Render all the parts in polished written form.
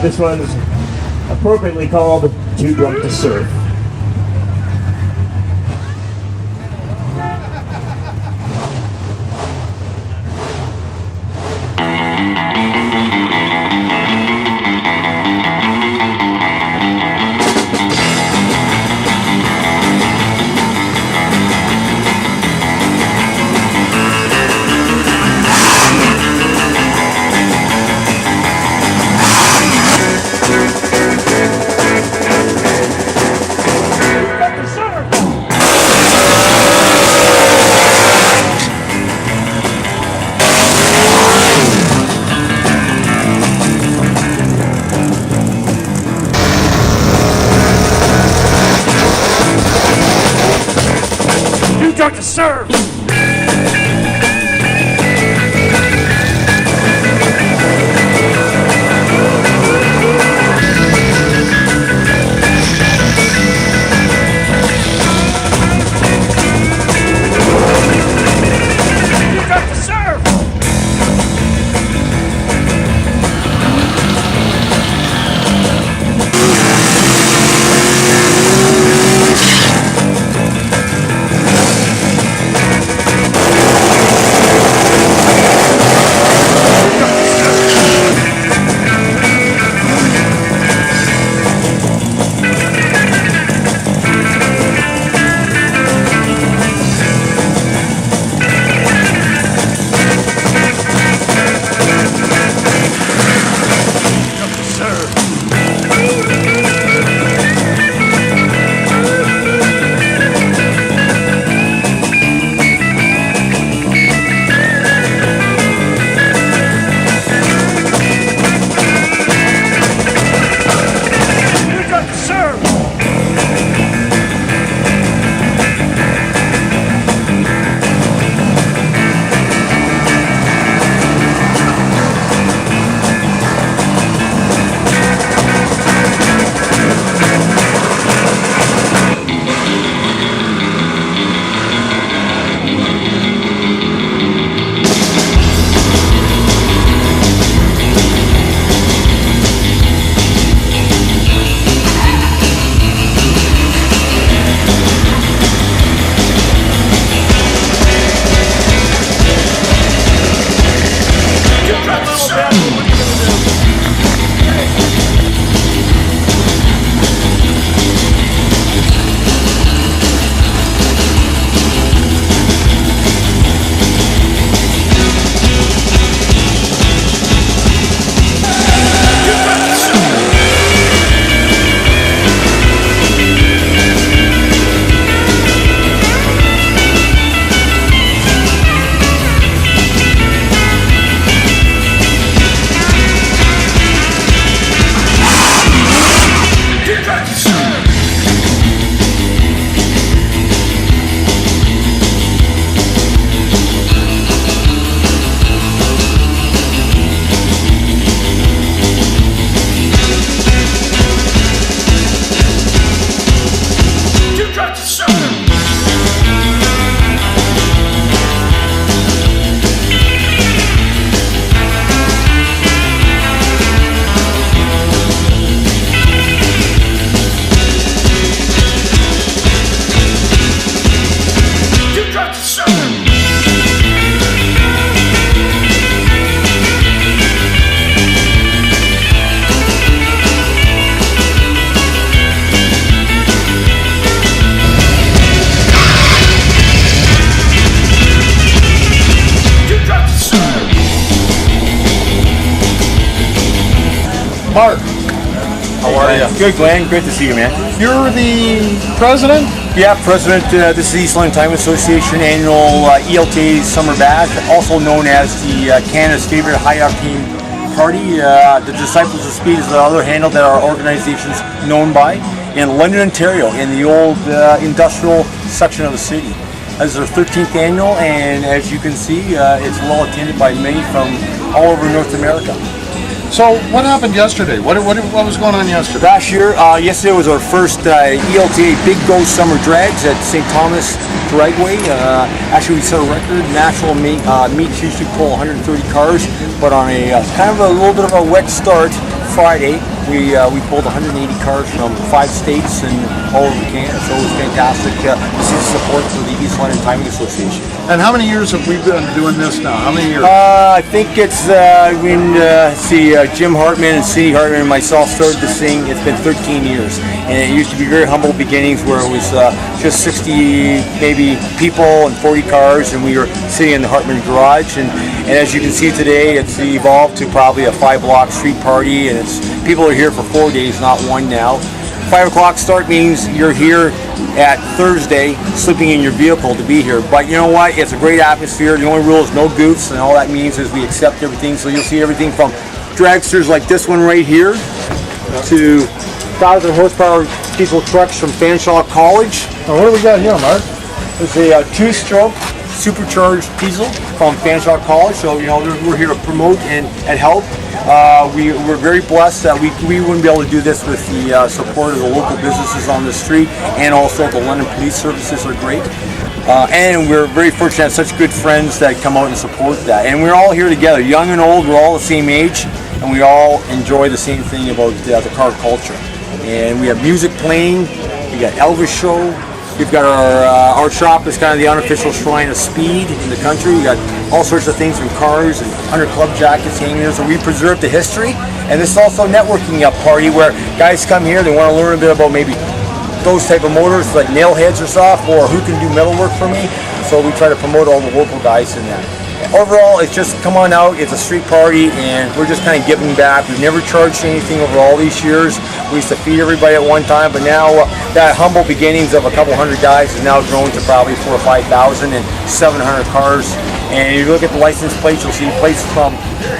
This one's appropriately called Too Drunk to Surf. Drunk to serve! Mark, how are you? Good, Glenn. Great to see you, man. You're the president? Yeah, president. This is East London Time Association annual E.L.T.A Summer Bash, also known as the Canada's favorite high-octane party. The Disciples of Speed is the other handle that our organization's known by in London, Ontario, in the old industrial section of the city. This is our 13th annual, and as you can see, it's well attended by many from all over North America. So what happened yesterday? What was going on yesterday? Yesterday was our first E.L.T.A Big Go Summer Drags at St. Thomas Dragway. Actually, we set a record. National meets usually pull 130 cars, but on a kind of a little bit of a wet start Friday, We pulled 180 cars from 5 states and all over Canada, so it was fantastic to see the support for the East London Timing Association. And how many years have we been doing this now? How many years? I think it's Jim Hartman and Cindy Hartman and myself started this thing. It's been 13 years, and it used to be very humble beginnings where it was just 60 maybe people and 40 cars, and we were sitting in the Hartman garage. And as you can see today, it's evolved to probably a 5-block street party, and people are here for 4 days, not one now. 5 o'clock start means you're here at Thursday, sleeping in your vehicle to be here. But you know what? It's a great atmosphere. The only rule is no goofs, and all that means is we accept everything. So you'll see everything from dragsters like this one right here to 1,000 horsepower diesel trucks from Fanshawe College. Now, what do we got here, Mark? It's a 2-stroke supercharged diesel from Fanshawe College. So we're here to promote and help. We're very blessed that we wouldn't be able to do this with the support of the local businesses on the street, and also the London Police Services are great. And we're very fortunate to have such good friends that come out and support that. And we're all here together, young and old, we're all the same age, and we all enjoy the same thing about the car culture. And we have music playing, we got Elvis show, we've got our shop is kind of the unofficial shrine of speed in the country. We got all sorts of things from cars and 100 Club jackets hanging here, so we preserve the history. And this is also a networking party where guys come here, they want to learn a bit about maybe those type of motors like nail heads or stuff, or who can do metal work for me. So we try to promote all the local guys in that. Overall, it's just come on out, it's a street party, and we're just kind of giving back. We've never charged anything over all these years. We used to feed everybody at one time, but now that humble beginnings of a couple hundred guys has now grown to probably 4,000 or 5,000 and 700 cars. And if you look at the license plates, you'll see plates from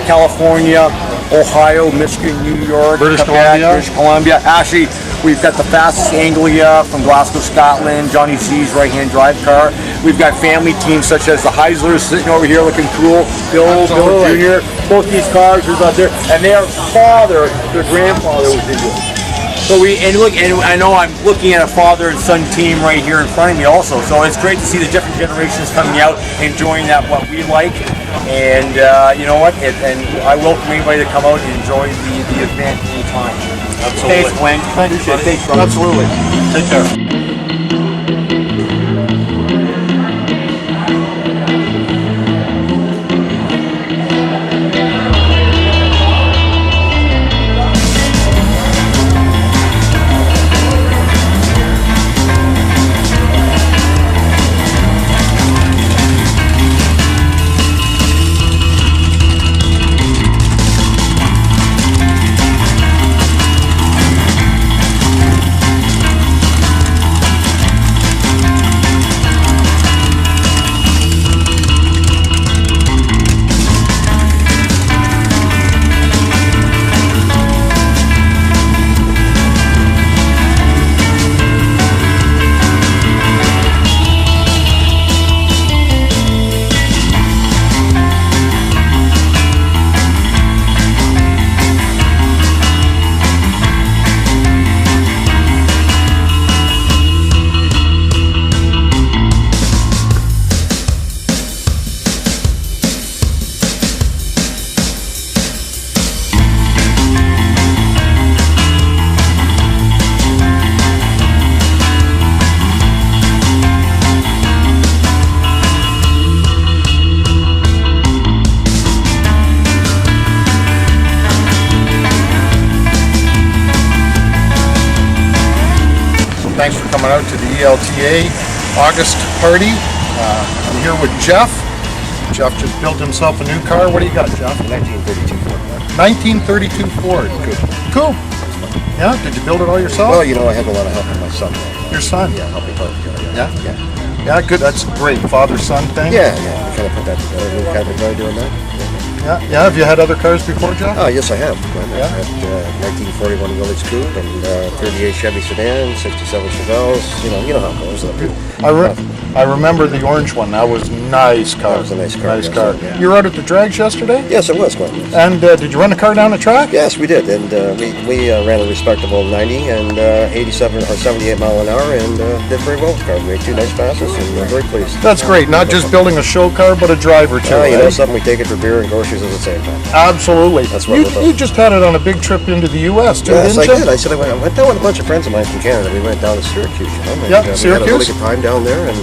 California, Ohio, Michigan, New York, British Columbia. Actually, we've got the fastest Anglia from Glasgow, Scotland, Johnny C's right-hand drive car. We've got family teams such as the Heislers sitting over here looking cool. Bill Jr. Both these cars are out there, and their grandfather was into it. So I know I'm looking at a father and son team right here in front of me also. So it's great to see the different generations coming out, enjoying what we like. And you know what? And I welcome anybody to come out and enjoy the event anytime. Absolutely. Thanks, Glenn. Appreciate it. Thanks, brother. Absolutely. Take care. Thanks for coming out to the E.L.T.A. August party. I'm here with Jeff. Jeff just built himself a new car. What do you got, Jeff? 1932 Ford. 1932 Ford. Good. Cool. Yeah, did you build it all yourself? Well, I have a lot of help from my son. Your son? Yeah, help me part of the car. Yeah? Yeah, good. That's great. Father-son thing? Yeah, we kind of put that together. Little cabin guy doing that. Yeah. Have you had other cars before, Jeff? Oh, yes, I have. Yeah? I had 1941 Willys Coupe and 38 Chevy sedan, 67 Chevelles. You know how it goes. I remember the orange one. That was nice car. That was a nice car. Nice yes, car. yeah. You were out at the DRAGS yesterday? Yes, it was, Glenn. And did you run the car down the track? Yes, we did. And we ran a respectable 90 and 87 or 78 mile an hour and did very well with the car. We made 2 nice passes and we're very pleased. That's great. Not just building a show car, but a driver too. You know something, we take it for beer and groceries pictures at the same time. Absolutely. That's what you, we're about. you just had it on a big trip into the U.S. too, Yes, I didn't did. you? I said I went down with a bunch of friends of mine from Canada. We went down to Syracuse. You know, and, Yeah, we had a Syracuse. really good time down there, and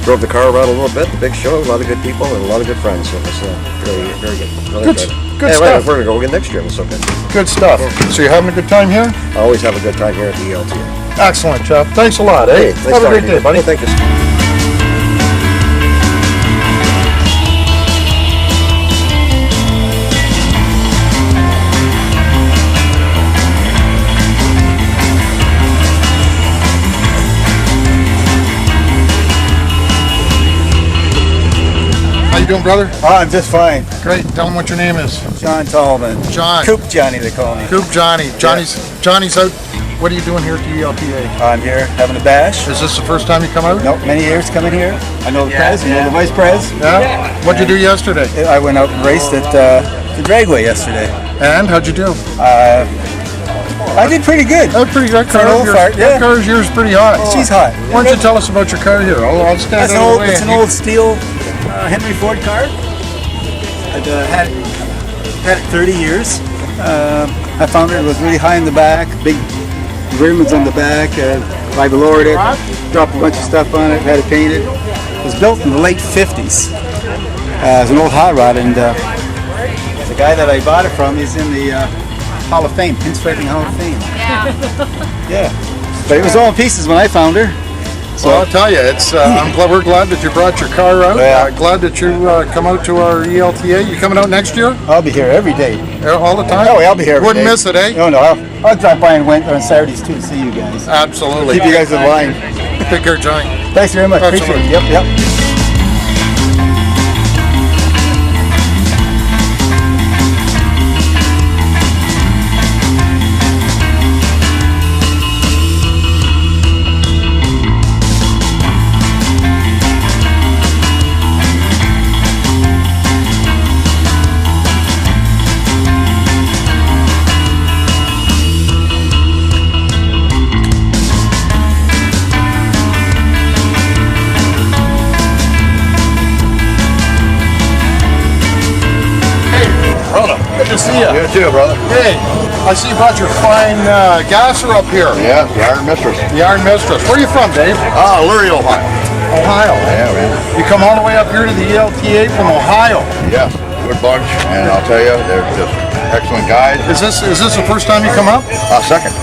drove the car around a little bit. The big show, a lot of good people, and a lot of good friends. So it was really, very good. Really Good- enjoyed it. good Hey, stuff. We're gonna go again next year. It was so good. Good stuff. So you're having a good time here? I always have a good time here at the E.L.T.A. Excellent, Jeff. Thanks a lot, eh? Hey, nice Have a talking great to day, you. buddy. Hey, thank you. How you doing, brother? Oh, I'm just fine. Great. Tell them what your name is. John Tallman. John. Coop Johnny, they call me. Coop Johnny. Johnny's out. What are you doing here at the E.L.T.A? I'm here having a bash. Is this the first time you come out? Nope, many years coming here. I know the prez, I know the vice prez. Yeah? What'd you do yesterday? I went out and raced at the Dragway yesterday. And how'd you do? I did pretty good. Oh, pretty good. For an old fart, yeah. That car of yours is pretty hot. She's hot. Why don't you tell us about your car here? I'll stand That's out of the way. it's an old steel Henry Ford car. I've had it 30 years. I found it was really high in the back, big rims on the back. I lowered it, dropped a bunch of stuff on it, had it painted. It was built in the late 50s. It's an old hot rod, and the guy that I bought it from is in the Hall of Fame, Pinstriping Hall of Fame. Yeah. But it was all in pieces when I found her. So I'll tell you, it's. We're glad that you brought your car out. Yeah. Glad that you come out to our E.L.T.A. You coming out next year? I'll be here every day. All the time? Oh, I'll be here every Wouldn't day. miss it, eh? No, I'll drop by and went on Saturdays too to see you guys. Absolutely. Keep you guys in line. Take care, Johnny. Thanks very much. Absolutely. Appreciate it. Yep. Good to see you. You too, brother. Hey, I see you brought your fine gasser up here. Yeah, the Iron Mistress. The Iron Mistress. Where are you from, Dave? Lurie, Ohio. Ohio. Yeah, man. You come all the way up here to the E.L.T.A. from Ohio. Yes, good bunch, and I'll tell you, they're just excellent guys. Is this the first time you come up? Second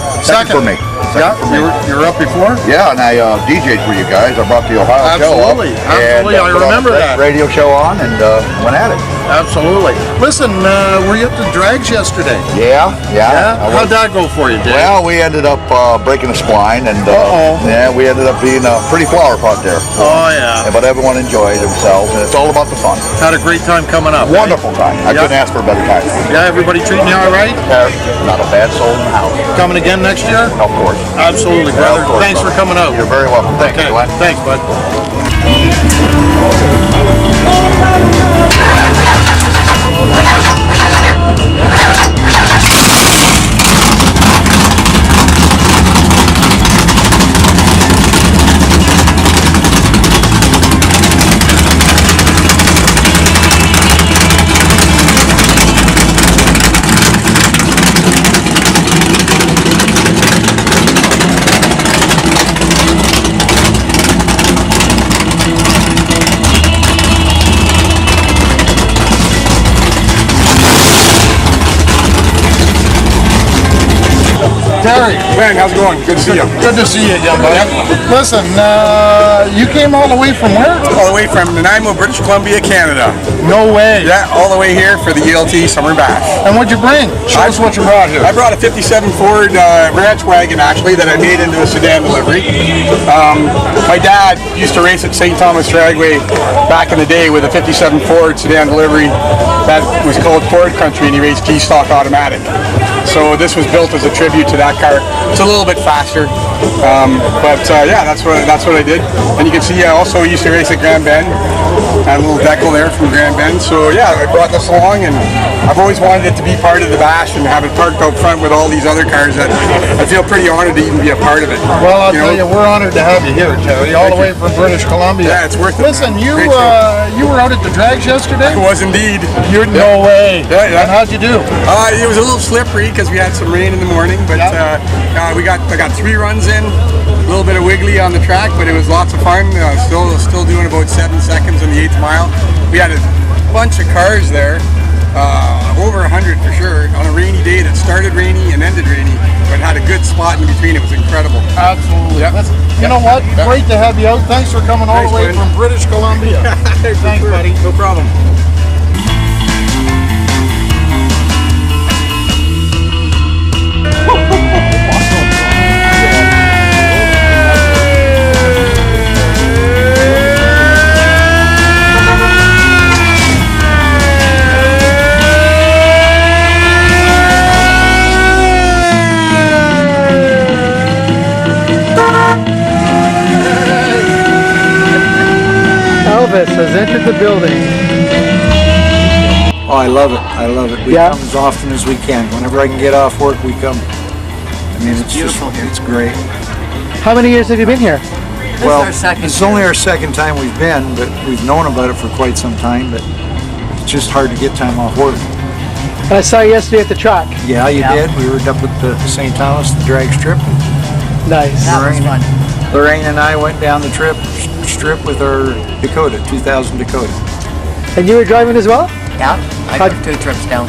for me. Yeah, Second for me. you were up before? Yeah, and I DJ'd for you guys. I brought the Ohio show up. Absolutely, absolutely. I put on remember a that. radio show on and went at it. Absolutely. Listen, were you up to DRAGS yesterday? Yeah. I How'd was- that go for you, Dave? Well, we ended up breaking a spline, and yeah, we ended up being a pretty flower pot there. Oh, yeah. But everyone enjoyed themselves, and it's all about the fun. Had a great time coming up. eh? Wonderful time. I Yeah. couldn't ask for a better time. Yeah, everybody treating you all right? Not a bad soul in the house. Coming again next year? Of course. Absolutely, Yeah, brother. of course, Thanks brother. for coming out. You're very welcome. Thank Okay. you, Glenn. Thanks, bud. Terry. Man, how's it going? Good to see you. Good to see you again, buddy. Listen, you came all the way from where? All the way from Nanaimo, British Columbia, Canada. No way. Yeah, all the way here for the E.L.T. Summer Bash. And what'd you bring? Show us what you brought here. I brought a 57 Ford ranch wagon, actually, that I made into a sedan delivery. My dad used to race at St. Thomas Dragway back in the day with a 57 Ford sedan delivery that was called Ford Country, and he raced G-Stock automatic. So this was built as a tribute to that car. It's a little bit faster, Yeah, that's what I did. And you can see I also used to race at Grand Bend. Had a little decal there from Grand Bend. So yeah, I brought this along, and I've always wanted it to be part of the bash and have it parked out front with all these other cars. That I feel pretty honored to even be a part of it. Well, I'll tell you, we're honored to have you here, Terry, all the way from British Columbia. Yeah, it's worth it. Listen, you were out at the DRAGS yesterday? I was indeed. No way. Yeah. And how'd you do? It was a little slippery because we had some rain in the morning, but I got 3 runs in, a little bit of wiggly on the track, but it was lots of fun. Still doing about 7 seconds on the 8th mile. We had a bunch of cars there, over 100 for sure, on a rainy day that started rainy and ended rainy, but had a good spot in between. It was incredible. Absolutely. Yep. You know what? Great to have you out. Thanks for coming all the way from British Columbia. Thanks, buddy. No problem. Elvis has entered the building. Oh, I love it. I love it. We come as often as we can. Whenever I can get off work, we come. I mean, it's beautiful here. It's great. How many years have you been here? Well, it's only our second time we've been, but we've known about it for quite some time, but it's just hard to get time off work. And I saw you yesterday at the track. Yeah, you did. We were up at the St. Thomas, the drag strip. Nice. That was fun. Lorraine and I went down the strip with our Dakota, 2000 Dakota. And you were driving as well? Yeah, I took 2 trips down.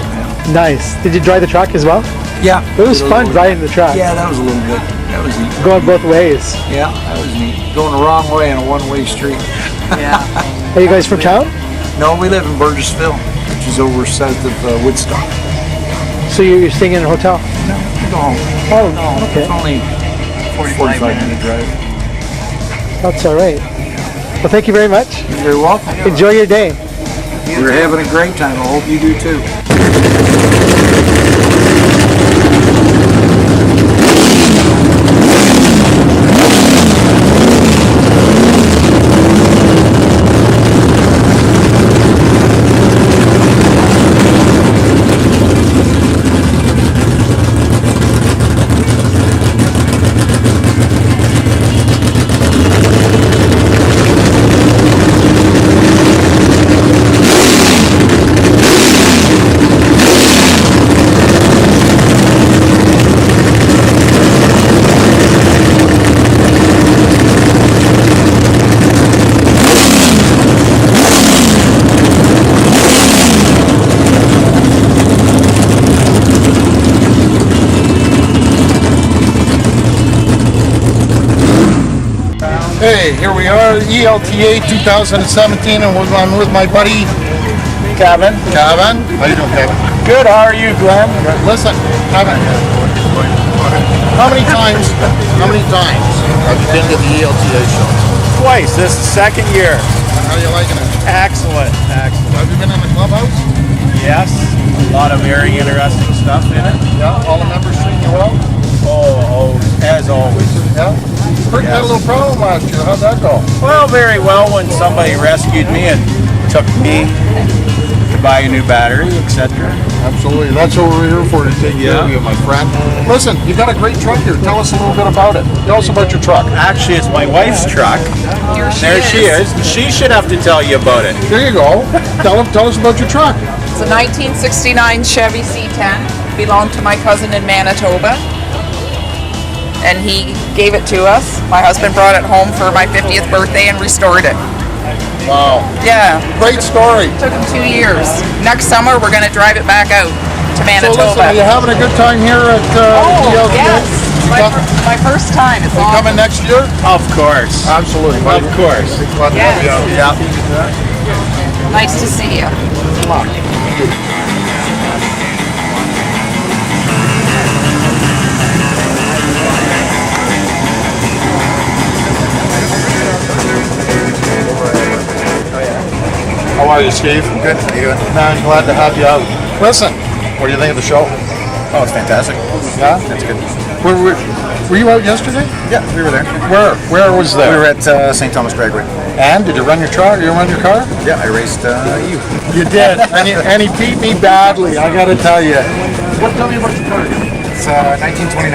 Nice. Did you drive the track as well? Yeah. It was fun riding the track. Yeah, that was a little bit. That was neat. Going both ways. Yeah, that was neat. Going the wrong way on a one-way street. Yeah. Are you guys from town? No, we live in Burgessville, which is over south of Woodstock. So you're staying in a hotel? No, we go home. Oh, okay. It's only 45-minute drive. That's all right. Well, thank you very much. You're very welcome. Enjoy your day. We're having a great time. I hope you do too. Hey, here we are, E.L.T.A 2017, and I'm with my buddy Kevin. Kevin, how you doing, Kevin? Good, how are you, Glenn? Listen, Kevin, how many times have you been to the E.L.T.A show? Twice, this is the second year. How are you liking it? Excellent, excellent. Have you been in the clubhouse? Yes, a lot of very interesting stuff in it. Yeah, all the members treating you well? Oh, as always. Yeah? Had a little problem last year. How'd that go? Well, very well when somebody rescued me and took me to buy a new battery, etc. Absolutely. That's what we're here for, to take care of you, my friend. Listen, you got a great truck here. Tell us a little bit about it. Tell us about your truck. Actually, it's my wife's truck. There she is. She should have to tell you about it. There you go. Tell us about your truck. It's a 1969 Chevy C10. Belonged to my cousin in Manitoba. And he gave it to us. My husband brought it home for my 50th birthday and restored it. Wow. Yeah. Great story. Took him 2 years. Next summer, we're going to drive it back out to Manitoba. So listen, are you having a good time here at E.L.T.A? Yes. My first time. It's awesome. Coming next year? Of course. Absolutely. Of course. Yes. Yeah. Nice to see you. Come on. How are you, Steve? Good. How you doing? Man, glad to have you out. Listen, what do you think of the show? Oh, it's fantastic. Yeah? That's good. Were you out yesterday? Yeah, we were there. Where was that? We were at St. Thomas Dragway. And did you run your car? You run your car? Yeah, I raced you. You did, and he beat me badly. I got to tell you. Tell me about your car. It's 1929.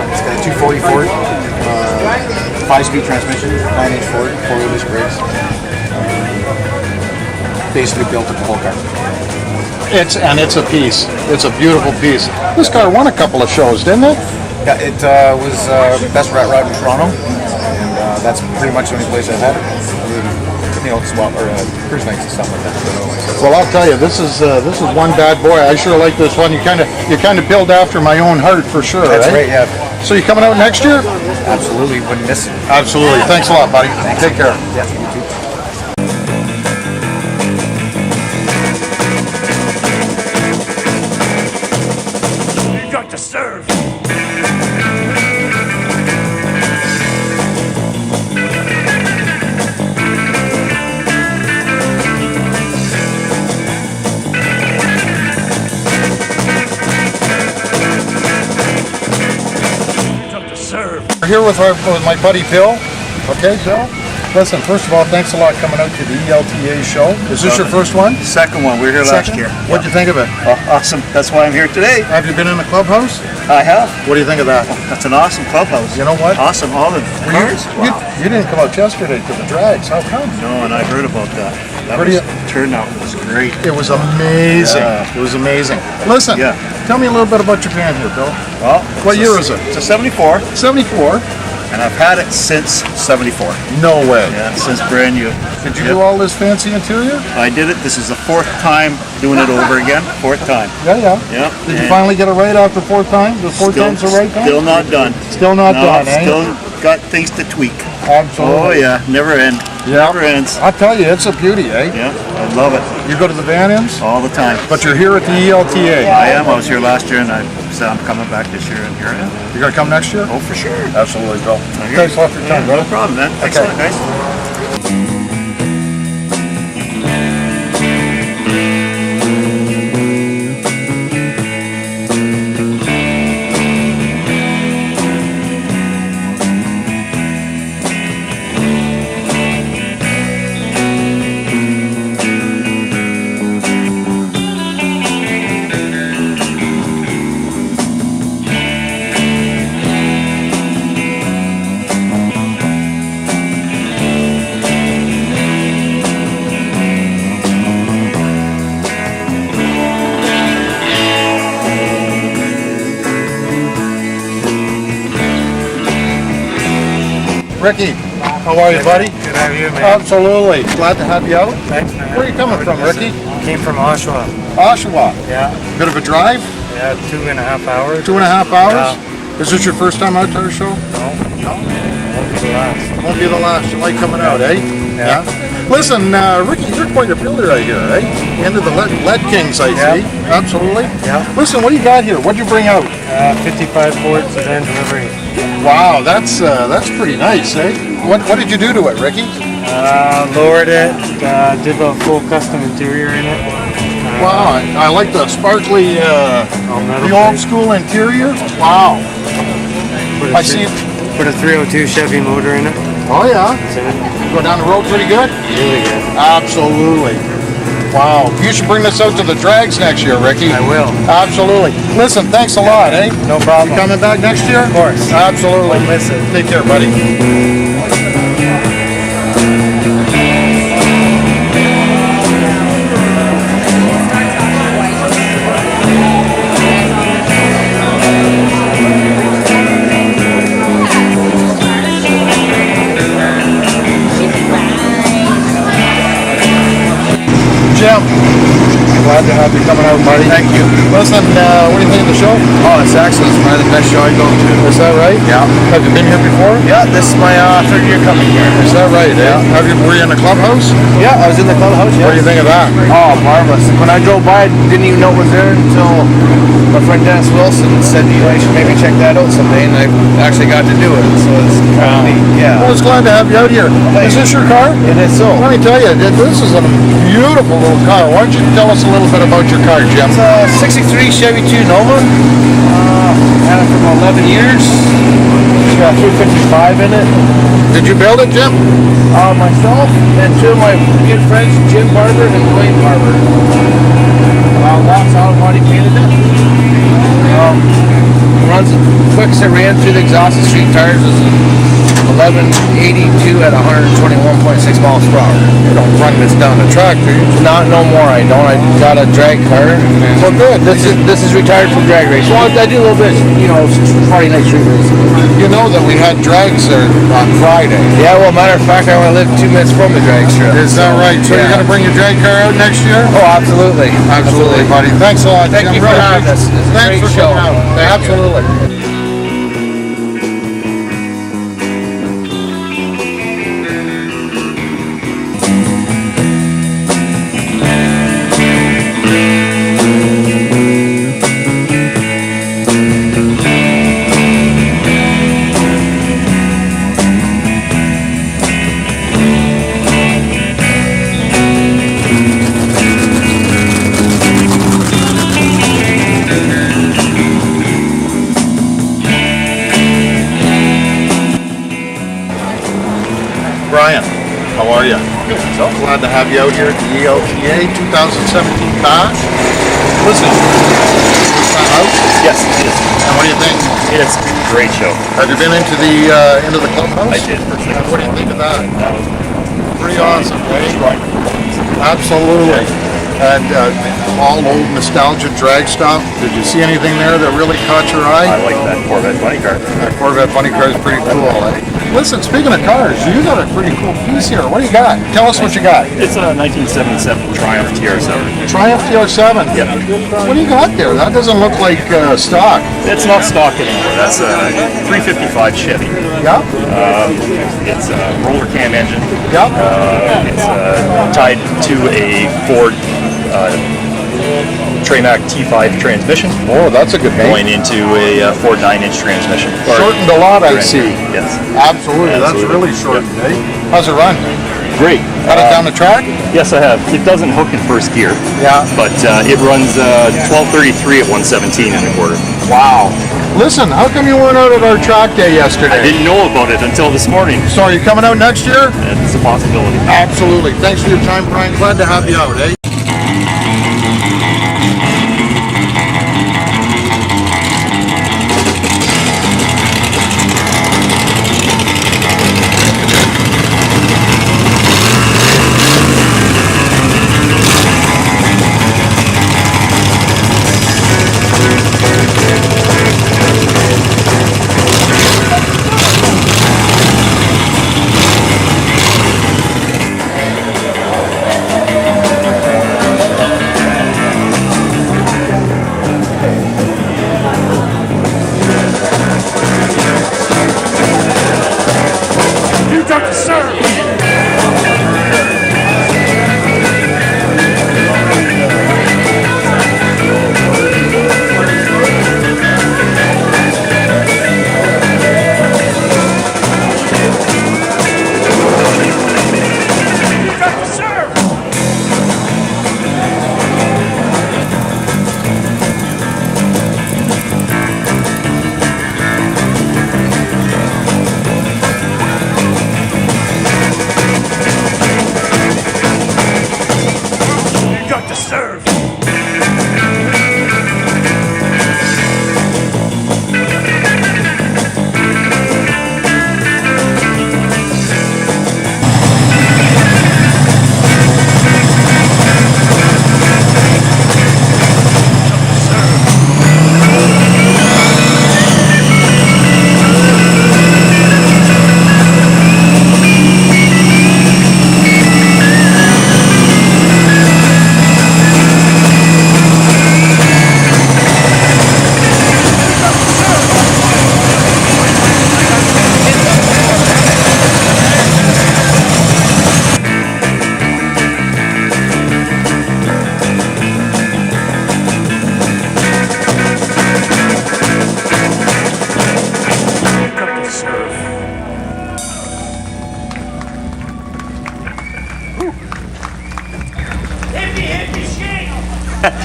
It's got a 240 Ford, 5-speed transmission, 9-inch Ford, 4-wheel disc brakes. Basically built up the whole car. It's a piece. It's a beautiful piece. This car won a couple of shows, didn't it? Yeah, it was best rat rod in Toronto, and that's pretty much the only place I've had it. Cruise nights and stuff like that. Well, I'll tell you, this is one bad boy. I sure like this one. You kind of build after my own heart for sure. That's right, yeah. So you coming out next year? Absolutely, wouldn't miss it. Absolutely. Thanks a lot, buddy. Thanks. Take care. Yeah, you too. We're here with my buddy Bill. Okay, Bill? Listen, first of all, thanks a lot coming out to the E.L.T.A show. Is this your first one? Second one. We were here last year. What'd you think of it? Oh, awesome. That's why I'm here today. Have you been in the clubhouse? I have. What do you think of that? That's an awesome clubhouse. You know what? Awesome. All the cars. Wow. You didn't come out yesterday to the DRAGS. How come? No, and I heard about that. Turnout was great. It was amazing. Yeah. It was amazing. Listen, tell me a little bit about your van here, Bill. Well, what year is it? It's a 74. 74. And I've had it since 74. No way. Yeah, since brand new. Did you do all this fancy interior? I did it. This is the 4th time doing it over again. 4th time. Yeah. Did you finally get it right after 4th time? The 4th time's the right time? Still not done. Still not done, eh? Still got things to tweak. Absolutely. Oh yeah, never end. Yeah. Never ends. I'll tell you, it's a beauty, eh? Yeah, I love it. You go to the van-ins? All the time. But you're here at the E.L.T.A. I am. I was here last year, and I'm coming back this year, and here I am. You gonna come next year? Oh, for sure. Absolutely, Bill. Thanks a lot for your time, brother. No problem, man. Thanks a lot, guys. Ricky, how are you, buddy? Good to have you, man. Absolutely. Glad to have you out. Thanks, man. Where are you coming from, Ricky? Came from Oshawa. Oshawa. Yeah. Bit of a drive? Yeah, 2.5 hours. 2.5 hours? Yeah. Is this your first time out to our show? No. Won't be the last. Won't be the last. You like coming out, eh? Yeah. Listen, Ricky, you're quite a builder out here, eh? Into the lead kings, I see. Absolutely. Yeah. Listen, what do you got here? What'd you bring out? 55 Ford sedan delivery. Wow, that's pretty nice, eh? What did you do to it, Ricky? Lowered it. Did a full custom interior in it. Wow, I like the sparkly, the old school interior. Wow. Put a 302 Chevy motor in it. Oh yeah. Go down the road pretty good? Really good. Absolutely. Wow. You should bring this out to the DRAGS next year, Ricky. I will. Absolutely. Listen, thanks a lot, eh? No problem. You coming back next year? Of course. Absolutely. Won't miss it. Take care, buddy. Jim, glad to have you coming out, buddy. Thank you. Listen, what do you think of the show? Oh, it's excellent. It's probably the best show I go to. Is that right? Yeah. Have you been here before? Yeah, this is my 3rd year coming here. Is that right? Yeah. Were you in the clubhouse? Yeah, I was in the clubhouse. Yeah. What do you think of that? Oh, marvelous. When I drove by, I didn't even know it was there until my friend Dennis Wilson said, you should maybe check that out someday, and I actually got to do it. So it's kind of neat. Yeah. Well, it's glad to have you out here. Is this your car? It is so. Let me tell you, this is a beautiful little car. Why don't you tell us a little bit about your car, Jim? It's a 63 '63 Chevy 2 Nova. Had it for 11 years. It's got 355 in it. Did you build it, Jim? Myself and two of my good friends, Jim Barber and Dwayne Barber. That's how money painted it. Runs quick as it ran through the exhausted street tires. Was 1182 at 121.6 miles per hour. You don't run this down the track, do you? Not no more. I don't. I got a drag car. Well, good. This is retired from drag racing. Well, I do a little bit, Friday night street racing. You know that we had drags there on Friday. Yeah. Well, matter of fact, I only live 2 minutes from the drag strip. Is that right? So you're going to bring your drag car out next year? Oh, absolutely. Absolutely, buddy. Thanks a lot. Thank you for having us. Thanks for coming out. Absolutely. Brian, how are you? Good. So glad to have you out here at the E.L.T.A. 2017 Bash. Listen, yes, it is. And what do you think? It is a great show. Have you been into the clubhouse? I did. What do you think of that? Pretty awesome, right? Absolutely. And all old nostalgia drag stuff. Did you see anything there that really caught your eye? I like that Corvette funny car. That Corvette funny car is pretty cool, eh? Listen, speaking of cars, you got a pretty cool piece here. What do you got? Tell us what you got. It's a 1977 Triumph TR7. Triumph TR7? Yep. What do you got there? That doesn't look like stock. It's not stock anymore. That's a 355 Chevy. Yep. It's a roller cam engine. Yep. It's tied to a Ford Tramac T5 transmission. Oh, that's a good name. Going into a Ford 9-inch transmission. Shortened a lot, I see. Yes. Absolutely. That's really shortened, eh? How's it run? Great. Got it down the track? Yes, I have. It doesn't hook in first gear. Yeah. But it runs 1233 at 117 in a quarter. Wow. Listen, how come you weren't out at our track day yesterday? I didn't know about it until this morning. So are you coming out next year? It's a possibility. Absolutely. Thanks for your time, Brian. Glad to have you out, eh?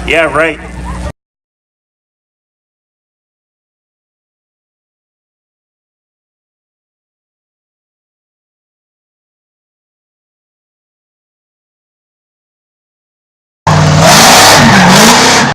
Yeah, right.